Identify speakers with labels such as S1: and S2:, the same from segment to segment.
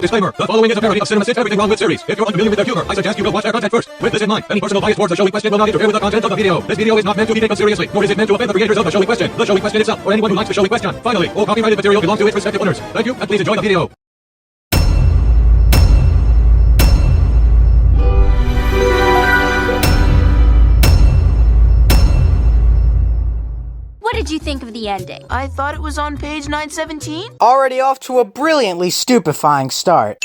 S1: Disclaimer, the following is a parody of Cinema 6 Everything Wrong With series. If you're unfamiliar with their humor, I suggest you go watch their content first. With this in mind, any personal bias towards the show in question will not interfere with the content of the video. This video is not meant to be taken seriously, nor is it meant to offend the creators of the show in question, the show in question itself, or anyone who likes the show in question. Finally, all copyrighted material belongs to its respective owners. Thank you, and please enjoy the video.
S2: What did you think of the ending?
S3: I thought it was on page 917.
S4: Already off to a brilliantly stupefying start.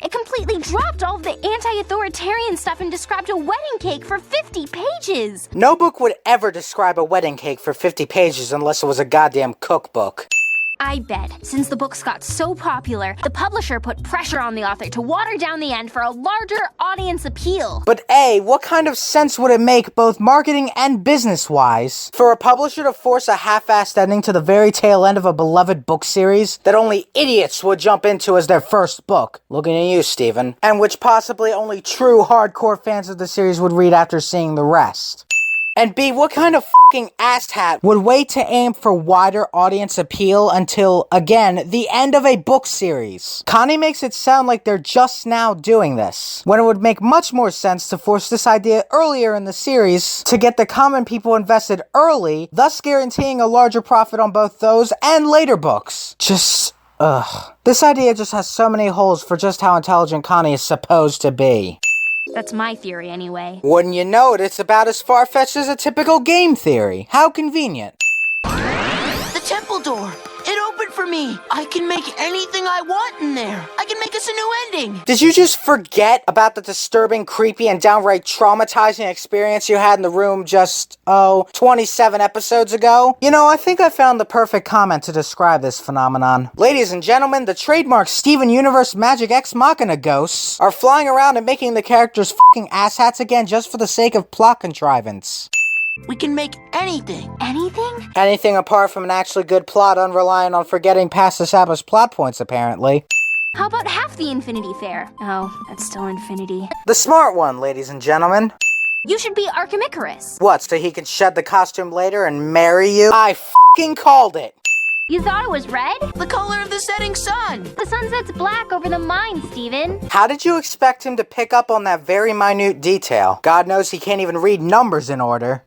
S2: It completely dropped all of the anti-authoritarian stuff and described a wedding cake for 50 pages.
S4: No book would ever describe a wedding cake for 50 pages unless it was a goddamn cookbook.
S2: I bet, since the books got so popular, the publisher put pressure on the author to water down the end for a larger audience appeal.
S4: But A, what kind of sense would it make, both marketing and business-wise, for a publisher to force a half-assed ending to the very tail end of a beloved book series that only idiots would jump into as their first book? Looking at you, Steven. And which possibly only true hardcore fans of the series would read after seeing the rest. And B, what kind of fucking asshat would wait to aim for wider audience appeal until, again, the end of a book series? Connie makes it sound like they're just now doing this, when it would make much more sense to force this idea earlier in the series to get the common people invested early, thus guaranteeing a larger profit on both those and later books. This idea just has so many holes for just how intelligent Connie is supposed to be.
S2: That's my theory anyway.
S4: Wouldn't you know it, it's about as far-fetched as a typical game theory. How convenient.
S3: The temple door. It opened for me. I can make anything I want in there. I can make us a new ending.
S4: Did you just forget about the disturbing, creepy, and downright traumatizing experience you had in the room just, 27 episodes ago? You know, I think I found the perfect comment to describe this phenomenon. Ladies and gentlemen, the trademark Steven Universe Magic Ex Machina ghosts are flying around and making the characters fucking asshats again just for the sake of plot contrivance.
S3: We can make anything.
S2: Anything?
S4: Anything apart from an actually good plot unreliant on forgetting past established plot points, apparently.
S2: How about half the Infinity Fair? Oh, that's still Infinity.
S4: The smart one, ladies and gentlemen.
S2: You should be Archimicarus.
S4: What, so he can shed the costume later and marry you? I fucking called it!
S2: You thought it was red?
S3: The color of the setting sun.
S2: The sun sets black over the mine, Steven.
S4: How did you expect him to pick up on that very minute detail? God knows he can't even read numbers in order.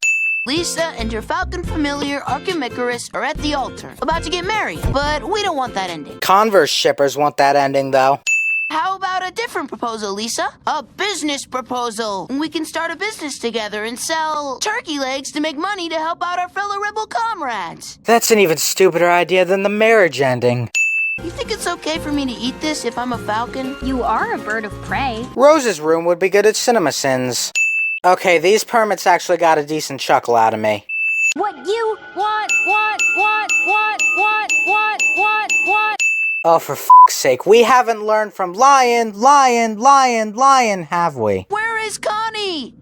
S3: Lisa and her falcon familiar, Archimicarus, are at the altar, about to get married, but we don't want that ending.
S4: Converse shippers want that ending, though.
S3: How about a different proposal, Lisa? A business proposal. We can start a business together and sell turkey legs to make money to help out our fellow rebel comrades.
S4: That's an even stupider idea than the marriage ending.
S3: You think it's okay for me to eat this if I'm a falcon?
S2: You are a bird of prey.
S4: Rose's room would be good at CinemaSins. Okay, these permits actually got a decent chuckle out of me.
S2: What you want.
S4: Oh, for f***'s sake, we haven't learned from Lion, have we?
S3: Where is Connie?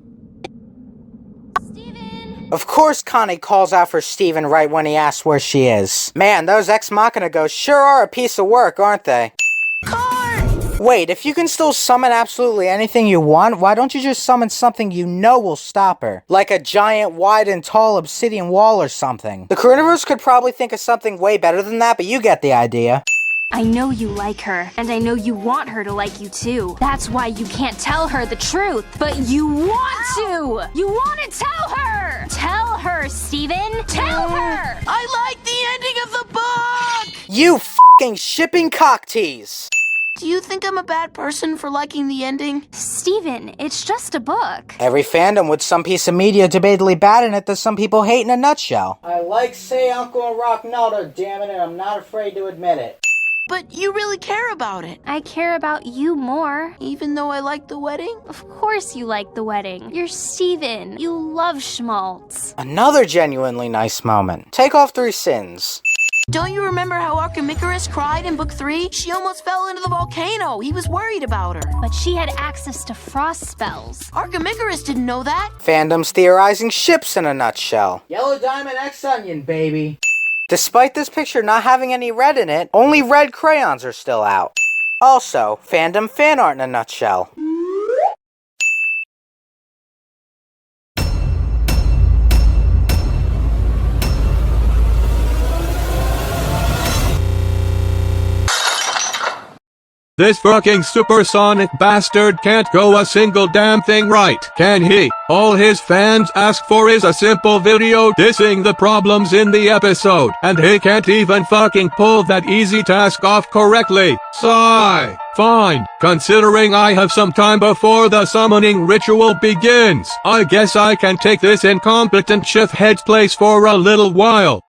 S2: Steven!
S4: Of course Connie calls out for Steven right when he asks where she is. Man, those Ex Machina ghosts sure are a piece of work, aren't they?
S3: Card!
S4: Wait, if you can still summon absolutely anything you want, why don't you just summon something you know will stop her? Like a giant, wide, and tall obsidian wall or something. The Crewniverse could probably think of something way better than that, but you get the idea.
S2: I know you like her, and I know you want her to like you too. That's why you can't tell her the truth, but you want to! You want to tell her! Tell her, Steven! Tell her!
S3: I like the ending of the book!
S4: You f***ing shipping cock tease!
S3: Do you think I'm a bad person for liking the ending?
S2: Steven, it's just a book.
S4: Every fandom with some piece of media debatably bad in it that some people hate in a nutshell. I like Say Uncle and Rock Nalder, damn it, and I'm not afraid to admit it.
S3: But you really care about it.
S2: I care about you more.
S3: Even though I like the wedding?
S2: Of course you like the wedding. You're Steven. You love schmaltz.
S4: Another genuinely nice moment. Take off 3 sins.
S3: Don't you remember how Archimicarus cried in book 3? She almost fell into the volcano. He was worried about her.
S2: But she had access to frost spells.
S3: Archimicarus didn't know that.
S4: Fandoms theorizing ships in a nutshell. Yellow Diamond X Onion, baby. Despite this picture not having any red in it, only red crayons are still out. Also, fandom fan art in a nutshell.
S1: This fucking supersonic bastard can't go a single damn thing right, can he? All his fans ask for is a simple video dissing the problems in the episode, and he can't even fucking pull that easy task off correctly. Sigh. Fine, considering I have some time before the summoning ritual begins, I guess I can take this incompetent chef head's place for a little while.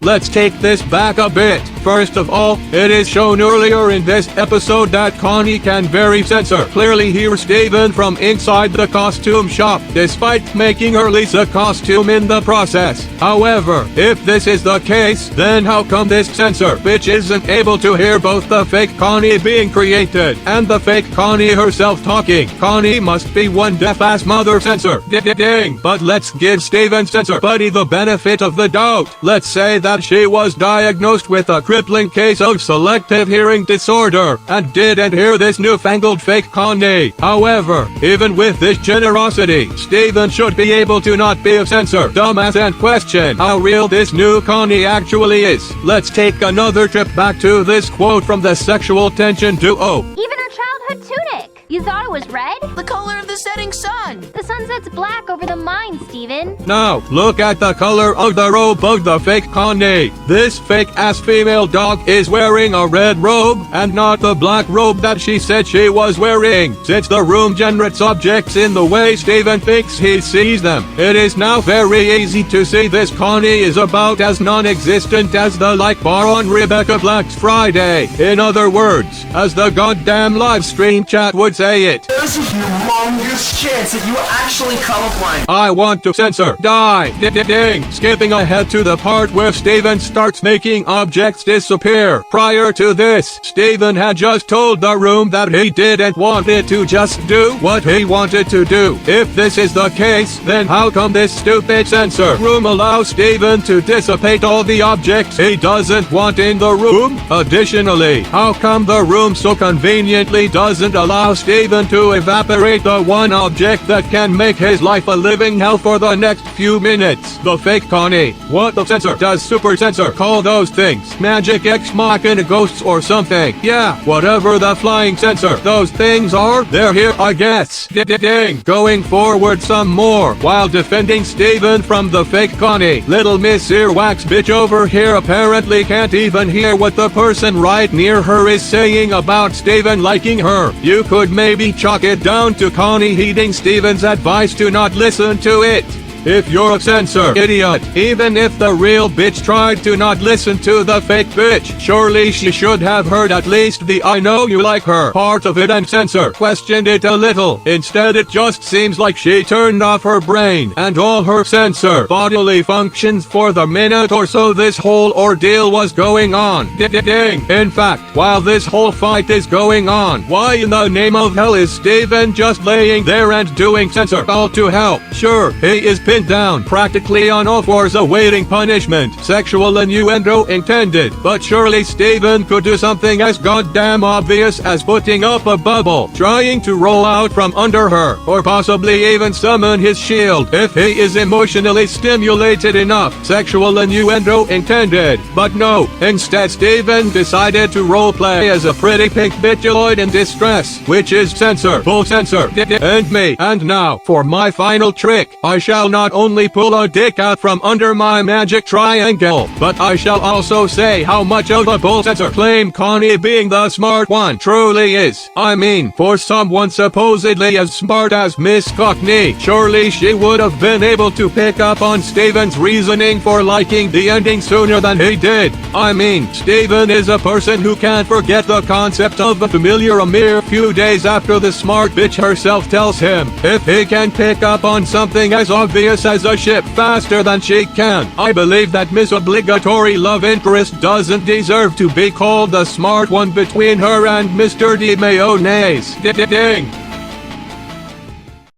S1: Let's take this back a bit. First of all, it is shown earlier in this episode that Connie can very censor. Clearly hears Steven from inside the costume shop, despite making her Lisa costume in the process. However, if this is the case, then how come this censor bitch isn't able to hear both the fake Connie being created and the fake Connie herself talking? Connie must be one deaf-ass mother censor. Ding. But let's give Steven censor buddy the benefit of the doubt. Let's say that she was diagnosed with a crippling case of selective hearing disorder and didn't hear this newfangled fake Connie. However, even with this generosity, Steven should be able to not be a censor dumbass and question how real this new Connie actually is. Let's take another trip back to this quote from the sexual tension duo.
S2: Even her childhood tunic. You thought it was red?
S3: The color of the setting sun.
S2: The sunset's black over the mine, Steven.
S1: Now, look at the color of the robe of the fake Connie. This fake-ass female dog is wearing a red robe and not the black robe that she said she was wearing. Since the room generates objects in the way Steven thinks he sees them, it is now very easy to see this Connie is about as non-existent as the like bar on Rebecca Black's Friday. In other words, as the goddamn live stream chat would say it.
S5: There's a humongous chance that you are actually colorblind.
S1: I want to censor. Die. Ding. Skipping ahead to the part where Steven starts making objects disappear. Prior to this, Steven had just told the room that he didn't want it to just do what he wanted to do. If this is the case, then how come this stupid censor room allows Steven to dissipate all the objects he doesn't want in the room? Additionally, how come the room so conveniently doesn't allow Steven to evaporate the one object that can make his life a living hell for the next few minutes? The fake Connie. What the censor does super censor call those things? Magic Ex Machina ghosts or something? Yeah, whatever the flying censor those things are, they're here I guess. Ding. Going forward some more, while defending Steven from the fake Connie, little Miss Earwax bitch over here apparently can't even hear what the person right near her is saying about Steven liking her. You could maybe chalk it down to Connie heeding Steven's advice to not listen to it. If you're a censor idiot, even if the real bitch tried to not listen to the fake bitch, surely she should have heard at least the I know you like her part of it and censor questioned it a little. Instead it just seems like she turned off her brain and all her censor bodily functions for the minute or so this whole ordeal was going on. Ding. In fact, while this whole fight is going on, why in the name of hell is Steven just laying there and doing censor all to help? Sure, he is pinned down practically on all fours awaiting punishment, sexual innuendo intended, but surely Steven could do something as goddamn obvious as putting up a bubble, trying to roll out from under her, or possibly even summon his shield if he is emotionally stimulated enough, sexual innuendo intended. But no, instead Steven decided to roleplay as a pretty pink bitchoid in distress, which is censor, full censor, and me. And now, for my final trick, I shall not only pull a dick out from under my magic triangle, but I shall also say how much of a bull censor claim Connie being the smart one truly is. I mean, for someone supposedly as smart as Miss Cockney, surely she would have been able to pick up on Steven's reasoning for liking the ending sooner than he did. I mean, Steven is a person who can't forget the concept of the familiar a mere few days after the smart bitch herself tells him. If he can pick up on something as obvious as a ship faster than she can, I believe that Miss Obligatory Love Interest doesn't deserve to be called the smart one between her and Mr. D. Mayonnaise. Ding.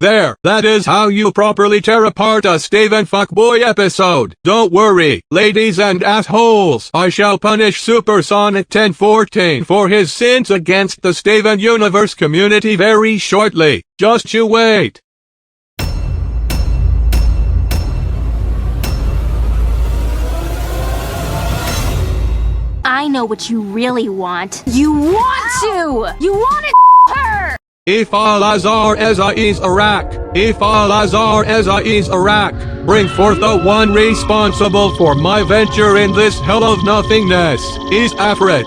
S1: There, that is how you properly tear apart a Steven fuckboy episode. Don't worry, ladies and assholes, I shall punish Supersonic 1014 for his sins against the Steven Universe community very shortly. Just you wait.
S2: I know what you really want. You want to! You want to her!
S1: If Al-Azhar Eza is Iraq, if Al-Azhar Eza is Iraq, bring forth the one responsible for my venture in this hell of nothingness, is Afrit.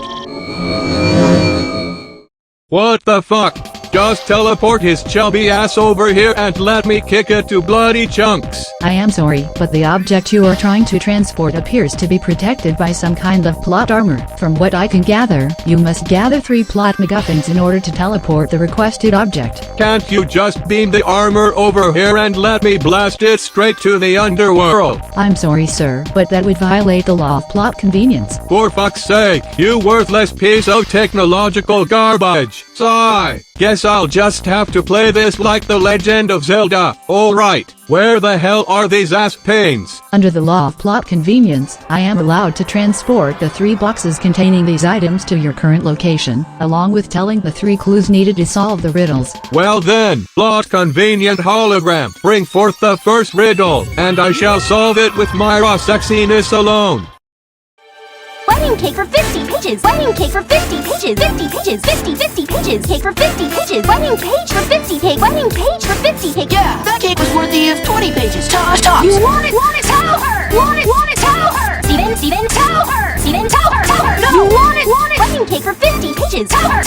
S1: What the fuck? Just teleport his chubby ass over here and let me kick it to bloody chunks.
S6: I am sorry, but the object you are trying to transport appears to be protected by some kind of plot armor. From what I can gather, you must gather 3 plot MacGuffins in order to teleport the requested object.
S1: Can't you just beam the armor over here and let me blast it straight to the underworld?
S6: I'm sorry, sir, but that would violate the law of plot convenience.
S1: For fuck's sake, you worthless piece of technological garbage. Sigh. Guess I'll just have to play this like the Legend of Zelda. Alright, where the hell are these ass pains?
S6: Under the law of plot convenience, I am allowed to transport the 3 boxes containing these items to your current location, along with telling the 3 clues needed to solve the riddles.
S1: Well then, plot convenient hologram, bring forth the first riddle, and I shall solve it with my raw sexiness alone.
S2: Wedding cake for 50 pages. Wedding cake for 50 pages. 50 pages. 50 pages. Cake for 50 pages. Wedding page for 50 page. Wedding page for 50 page.
S3: Yeah, that cake was worthy of 20 pages. Tops.
S2: You want it? Tell her. Want it? Tell her. Steven, tell her. Steven, tell her. No. You want it? Wedding cake for 50 pages. Tell her.